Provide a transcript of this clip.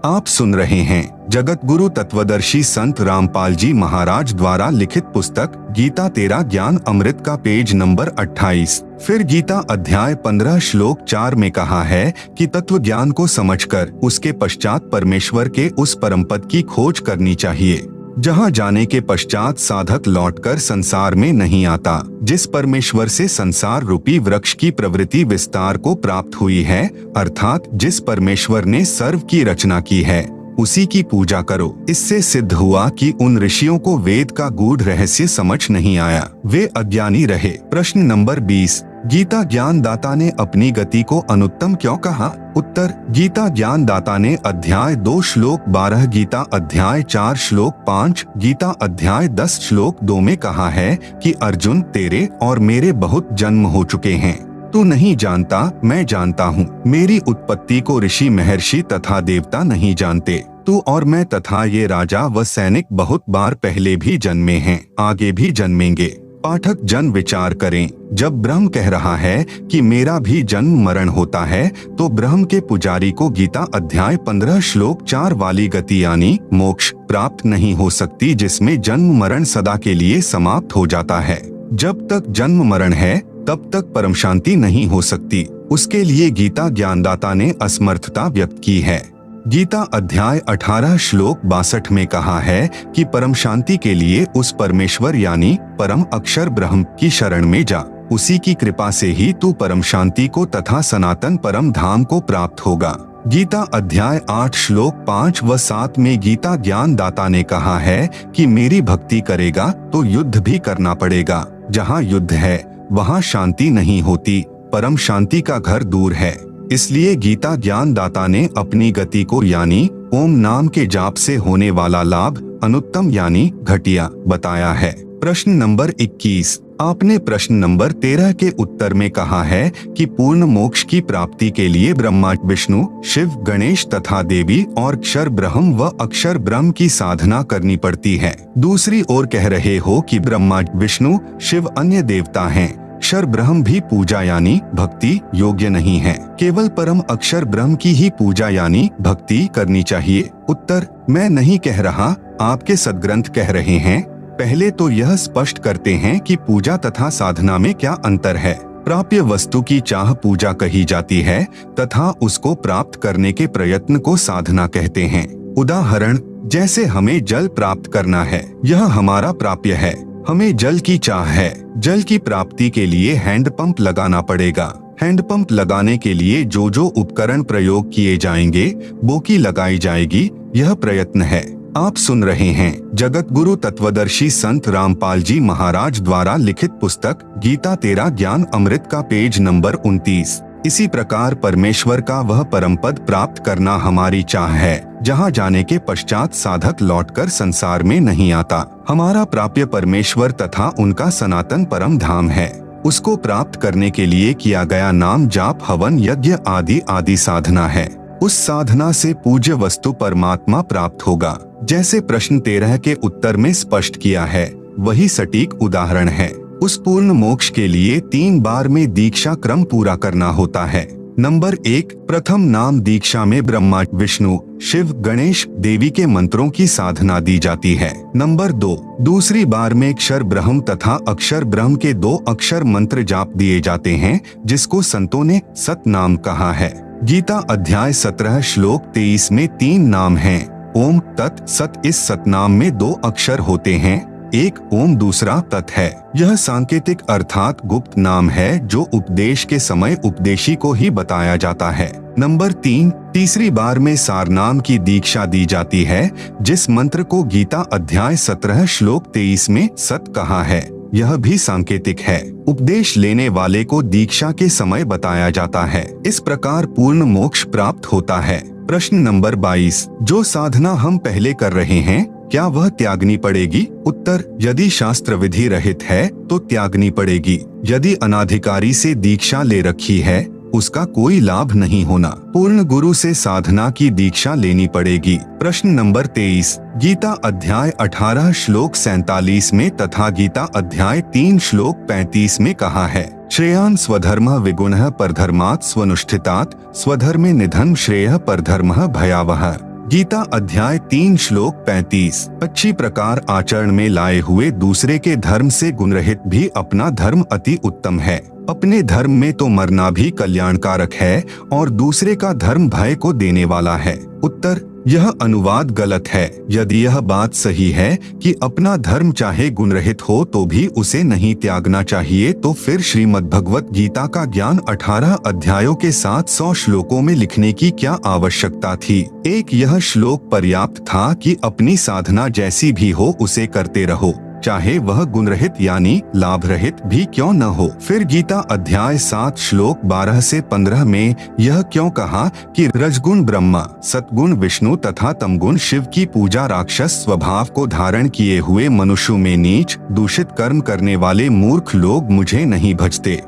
आप सुन रहे हैं जगत गुरु तत्वदर्शी संत रामपाल जी महाराज द्वारा लिखित पुस्तक गीता तेरा ज्ञान अमृत का पेज नंबर 28। फिर गीता अध्याय 15 श्लोक 4 में कहा है कि तत्व ज्ञान को समझकर उसके पश्चात परमेश्वर के उस परम पद की खोज करनी चाहिए, जहां जाने के पश्चात साधक लौटकर संसार में नहीं आता। जिस परमेश्वर से संसार रूपी वृक्ष की प्रवृत्ति विस्तार को प्राप्त हुई है, अर्थात जिस परमेश्वर ने सर्व की रचना की है, उसी की पूजा करो। इससे सिद्ध हुआ कि उन ऋषियों को वेद का गूढ़ रहस्य समझ नहीं आया, वे अज्ञानी रहे। प्रश्न नंबर 20, गीता ज्ञान दाता ने अपनी गति को अनुत्तम क्यों कहा? उत्तर, गीता ज्ञान दाता ने अध्याय 2 श्लोक 12, गीता अध्याय 4 श्लोक 5, गीता अध्याय 10 श्लोक 2 में कहा है कि अर्जुन, तेरे और मेरे बहुत जन्म हो चुके हैं, तू नहीं जानता, मैं जानता हूँ। मेरी उत्पत्ति को ऋषि महर्षि तथा देवता नहीं जानते। तू और मैं तथा ये राजा व सैनिक बहुत बार पहले भी जन्मे हैं, आगे भी जन्मेंगे। पाठक जन विचार करें, जब ब्रह्म कह रहा है कि मेरा भी जन्म मरण होता है, तो ब्रह्म के पुजारी को गीता अध्याय 15 श्लोक 4 वाली गति यानी मोक्ष प्राप्त नहीं हो सकती, जिसमें जन्म मरण सदा के लिए समाप्त हो जाता है। जब तक जन्म मरण है तब तक परम शांति नहीं हो सकती। उसके लिए गीता ज्ञानदाता ने असमर्थता व्यक्त की है। गीता अध्याय 18 श्लोक 62 में कहा है कि परम शांति के लिए उस परमेश्वर यानी परम अक्षर ब्रह्म की शरण में जा, उसी की कृपा से ही तू परम शांति को तथा सनातन परम धाम को प्राप्त होगा। गीता अध्याय 8 श्लोक 5 व 7 में गीता ज्ञान दाता ने कहा है कि मेरी भक्ति करेगा तो युद्ध भी करना पड़ेगा। जहाँ युद्ध है वहाँ शांति नहीं होती, परम शांति का घर दूर है। इसलिए गीता ज्ञान दाता ने अपनी गति को यानी ओम नाम के जाप से होने वाला लाभ अनुत्तम यानी घटिया बताया है। प्रश्न नंबर 21, आपने प्रश्न नंबर 13 के उत्तर में कहा है कि पूर्ण मोक्ष की प्राप्ति के लिए ब्रह्मा, विष्णु, शिव, गणेश तथा देवी और क्षर ब्रह्म व अक्षर ब्रह्म की साधना करनी पड़ती है। दूसरी ओर कह रहे हो कि ब्रह्मा, विष्णु, शिव अन्य देवता हैं, अक्षर ब्रह्म भी पूजा यानी भक्ति योग्य नहीं है, केवल परम अक्षर ब्रह्म की ही पूजा यानी भक्ति करनी चाहिए। उत्तर, मैं नहीं कह रहा, आपके सद्ग्रंथ कह रहे हैं। पहले तो यह स्पष्ट करते हैं कि पूजा तथा साधना में क्या अंतर है। प्राप्य वस्तु की चाह पूजा कही जाती है तथा उसको प्राप्त करने के प्रयत्न को साधना कहते हैं। उदाहरण, जैसे हमें जल प्राप्त करना है, यह हमारा प्राप्य है। हमें जल की चाह है, जल की प्राप्ति के लिए हैंडपंप लगाना पड़ेगा। हैंडपंप लगाने के लिए जो जो उपकरण प्रयोग किए जाएंगे, बोकी लगाई जाएगी, यह प्रयत्न है। आप सुन रहे हैं जगत गुरु तत्वदर्शी संत रामपाल जी महाराज द्वारा लिखित पुस्तक गीता तेरा ज्ञान अमृत का पेज नंबर 29। इसी प्रकार परमेश्वर का वह परम पद प्राप्त करना हमारी चाह है, जहां जाने के पश्चात साधक लौटकर संसार में नहीं आता। हमारा प्राप्य परमेश्वर तथा उनका सनातन परम धाम है। उसको प्राप्त करने के लिए किया गया नाम जाप, हवन, यज्ञ आदि आदि साधना है। उस साधना से पूज्य वस्तु परमात्मा प्राप्त होगा। जैसे प्रश्न 13 के उत्तर में स्पष्ट किया है, वही सटीक उदाहरण है। उस पूर्ण मोक्ष के लिए 3 बार में दीक्षा क्रम पूरा करना होता है। नंबर 1, प्रथम नाम दीक्षा में ब्रह्मा, विष्णु, शिव, गणेश, देवी के मंत्रों की साधना दी जाती है। नंबर 2, दूसरी बार में अक्षर ब्रह्म तथा अक्षर ब्रह्म के 2 अक्षर मंत्र जाप दिए जाते हैं, जिसको संतों ने सत नाम कहा है। गीता अध्याय 17 श्लोक 23 में 3 नाम हैं, ओम, तत्, सत। इस सतनाम में 2 अक्षर होते हैं, एक ओम, दूसरा तत् है। यह सांकेतिक अर्थात गुप्त नाम है, जो उपदेश के समय उपदेशी को ही बताया जाता है। नंबर 3, तीसरी बार में सार नाम की दीक्षा दी जाती है, जिस मंत्र को गीता अध्याय 17 श्लोक 23 में सत कहा है, यह भी सांकेतिक है। उपदेश लेने वाले को दीक्षा के समय बताया जाता है। इस प्रकार पूर्ण मोक्ष प्राप्त होता है। प्रश्न नंबर 22, जो साधना हम पहले कर रहे हैं, क्या वह त्यागनी पड़ेगी? उत्तर, यदि शास्त्र विधि रहित है तो त्यागनी पड़ेगी। यदि अनाधिकारी से दीक्षा ले रखी है, उसका कोई लाभ नहीं होना। पूर्ण गुरु से साधना की दीक्षा लेनी पड़ेगी। प्रश्न नंबर 23, गीता अध्याय 18 श्लोक 47 में तथा गीता अध्याय 3 श्लोक 35 में कहा है, श्रेयान् स्वधर्मः विगुणः परधर्मात् स्वनुष्ठितात् स्वधर्मे निधनं श्रेयः परधर्मः भयावहः। गीता अध्याय 3 श्लोक 35। अच्छी प्रकार आचरण में लाए हुए दूसरे के धर्म से गुणरहित भी अपना धर्म अति उत्तम है। अपने धर्म में तो मरना भी कल्याणकारक है और दूसरे का धर्म भय को देने वाला है। उत्तर, यह अनुवाद गलत है। यदि यह बात सही है कि अपना धर्म चाहे गुणरहित हो तो भी उसे नहीं त्यागना चाहिए, तो फिर श्रीमद् भगवत गीता का ज्ञान 18 अध्यायों के 700 श्लोकों में लिखने की क्या आवश्यकता थी। एक यह श्लोक पर्याप्त था कि अपनी साधना जैसी भी हो उसे करते रहो, चाहे वह गुणरहित यानी लाभ रहित भी क्यों न हो। फिर गीता अध्याय 7 श्लोक 12 से 15 में यह क्यों कहा कि रजगुण ब्रह्मा, सतगुण विष्णु तथा तमगुण शिव की पूजा राक्षस स्वभाव को धारण किए हुए मनुष्यों में नीच दूषित कर्म करने वाले मूर्ख लोग मुझे नहीं भजते।